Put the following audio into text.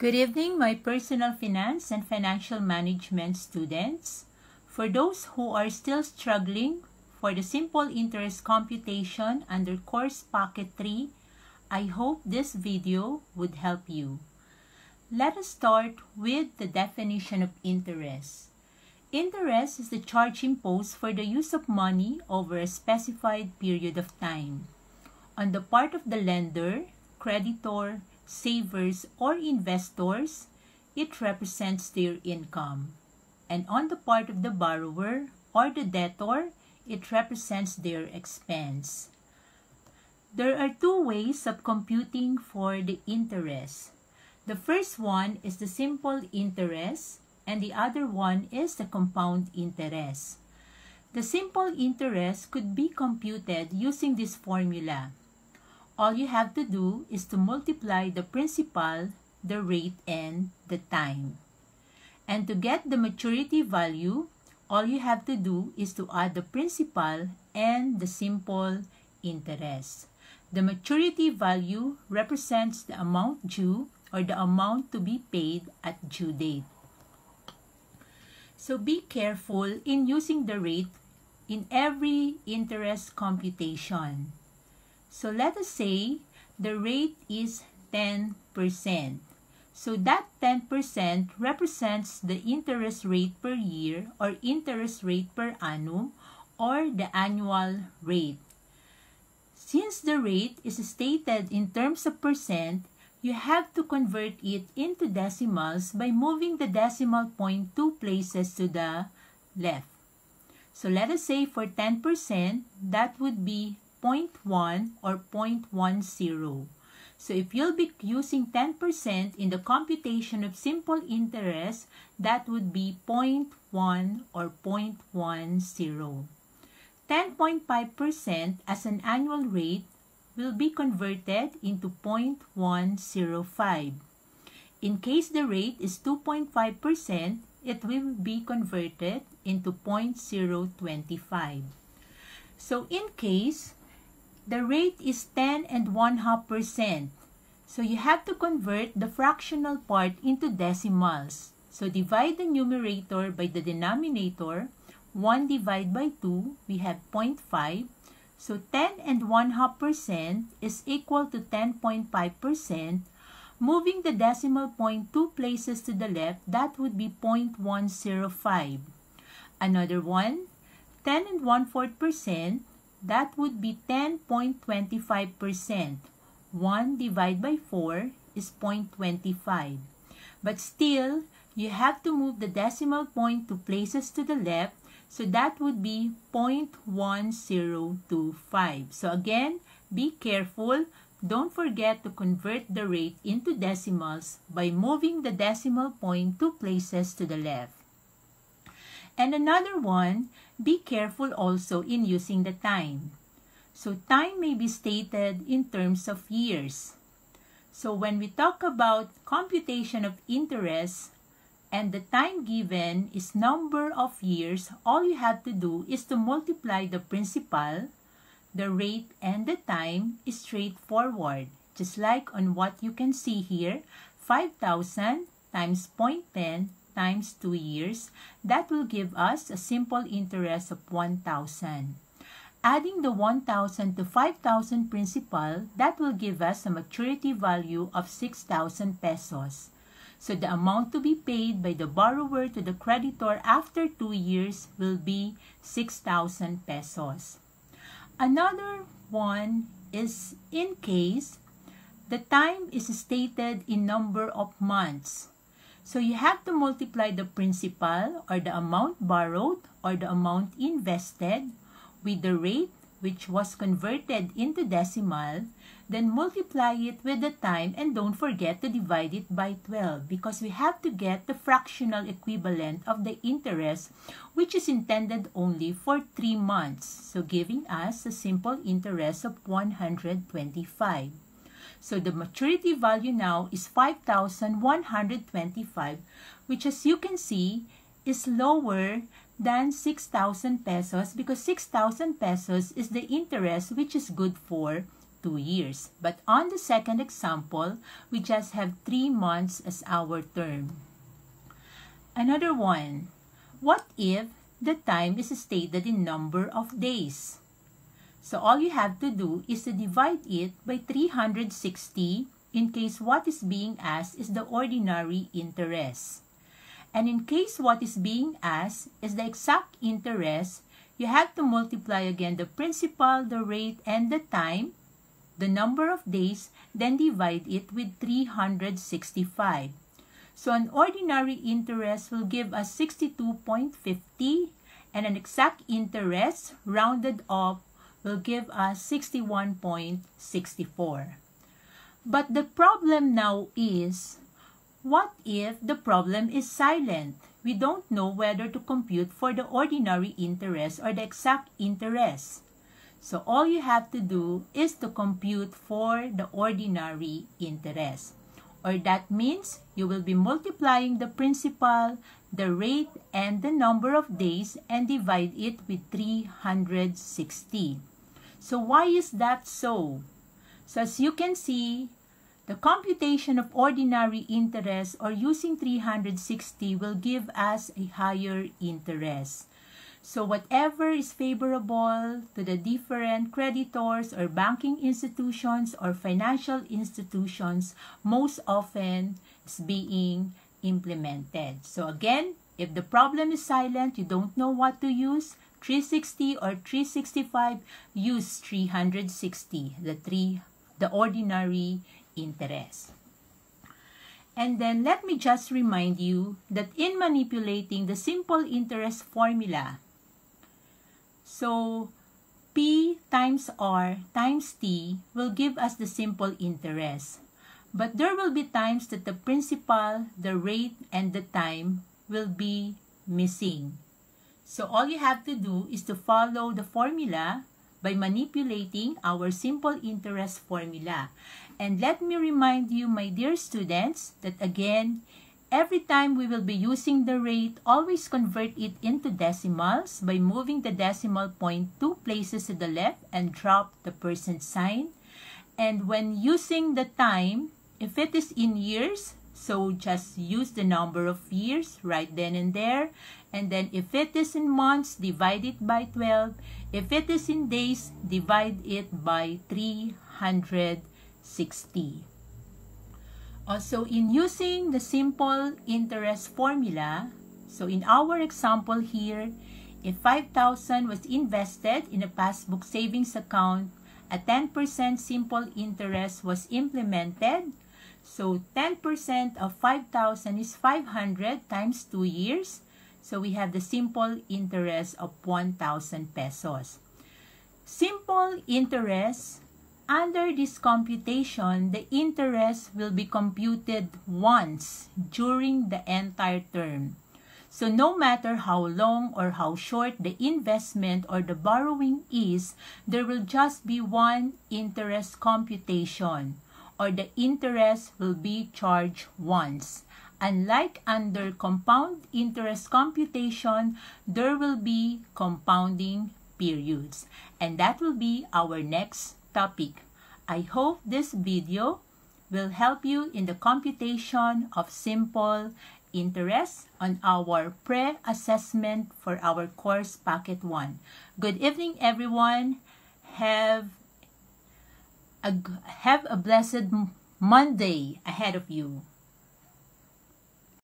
Good evening, my personal finance and financial management students. For those who are still struggling for the simple interest computation under course packet 3, I hope this video would help you. Let us start with the definition of interest. Interest is the charge imposed for the use of money over a specified period of time. On the part of the lender, creditor, savers, or investors, it represents their income. And on the part of the borrower or the debtor, it represents their expense. There are two ways of computing for the interest. The first one is the simple interest, and the other one is the compound interest. The simple interest could be computed using this formula. All you have to do is to multiply the principal, the rate, and the time. And to get the maturity value, all you have to do is to add the principal and the simple interest. The maturity value represents the amount due or the amount to be paid at due date. So be careful in using the rate in every interest computation. So let us say the rate is 10%. So that 10% represents the interest rate per year or interest rate per annum or the annual rate. Since the rate is stated in terms of percent, you have to convert it into decimals by moving the decimal point 2 places to the left. So let us say for 10%, that would be 0.1 or 0.10. So if you'll be using 10% in the computation of simple interest, that would be 0.1 or 0.10. 10.5% as an annual rate will be converted into 0.105. In case the rate is 2.5%, it will be converted into 0.025. So in case the rate is 10 1/2%. So you have to convert the fractional part into decimals. So divide the numerator by the denominator. 1 divided by 2, we have 0.5. So 10 1/2% is equal to 10.5%. Moving the decimal point 2 places to the left, that would be 0.105. Another one, 10 1/4%. That would be 10.25%. 1 divided by 4 is 0.25. But still, you have to move the decimal point 2 places to the left, so that would be 0.1025. So again, be careful. Don't forget to convert the rate into decimals by moving the decimal point 2 places to the left. And another one, be careful also in using the time. So time may be stated in terms of years. So when we talk about computation of interest and the time given is number of years, all you have to do is to multiply the principal, the rate, and the time is straightforward. Just like on what you can see here, 5,000 times 0.10 times 2 years, that will give us a simple interest of 1,000. Adding the 1,000 to 5,000 principal, that will give us a maturity value of 6,000 pesos. So the amount to be paid by the borrower to the creditor after 2 years will be 6,000 pesos. Another one is in case the time is stated in number of months. So you have to multiply the principal or the amount borrowed or the amount invested with the rate which was converted into decimal, then multiply it with the time, and don't forget to divide it by 12 because we have to get the fractional equivalent of the interest which is intended only for 3 months. So giving us a simple interest of 125. So the maturity value now is 5,125, which as you can see is lower than 6,000 pesos because 6,000 pesos is the interest which is good for 2 years. But on the second example, we just have 3 months as our term. Another one, what if the time is stated in number of days? So all you have to do is to divide it by 360 in case what is being asked is the ordinary interest. And in case what is being asked is the exact interest, you have to multiply again the principal, the rate, and the time, the number of days, then divide it with 365. So an ordinary interest will give us 62.50, and an exact interest rounded up will give us 61.64. But the problem now is, what if the problem is silent? We don't know whether to compute for the ordinary interest or the exact interest. So all you have to do is to compute for the ordinary interest. Or that means you will be multiplying the principal, the rate, and the number of days and divide it with 360. So why is that so? So as you can see, the computation of ordinary interest or using 360 will give us a higher interest. So whatever is favorable to the different creditors or banking institutions or financial institutions most often is being implemented. So again, if the problem is silent, you don't know what to use, 360 or 365, use 360, the ordinary interest. And then let me just remind you that in manipulating the simple interest formula, so P times R times T will give us the simple interest. But there will be times that the principal, the rate, and the time will be missing. So all you have to do is to follow the formula by manipulating our simple interest formula. And let me remind you, my dear students, that again, every time we will be using the rate, always convert it into decimals by moving the decimal point 2 places to the left and drop the percent sign. And when using the time, if it is in years, so just use the number of years right then and there. And then if it is in months, divide it by 12. If it is in days, divide it by 360. Also, in using the simple interest formula, so in our example here, if 5,000 was invested in a passbook savings account, a 10% simple interest was implemented. So 10% of 5,000 is 500 times 2 years. So we have the simple interest of 1,000 pesos. Simple interest, under this computation, the interest will be computed once during the entire term. So no matter how long or how short the investment or the borrowing is, there will just be one interest computation, or the interest will be charged once. Unlike under compound interest computation, there will be compounding periods. And that will be our next topic. I hope this video will help you in the computation of simple interest on our pre-assessment for our course packet 1. Good evening, everyone. Have a blessed Monday ahead of you.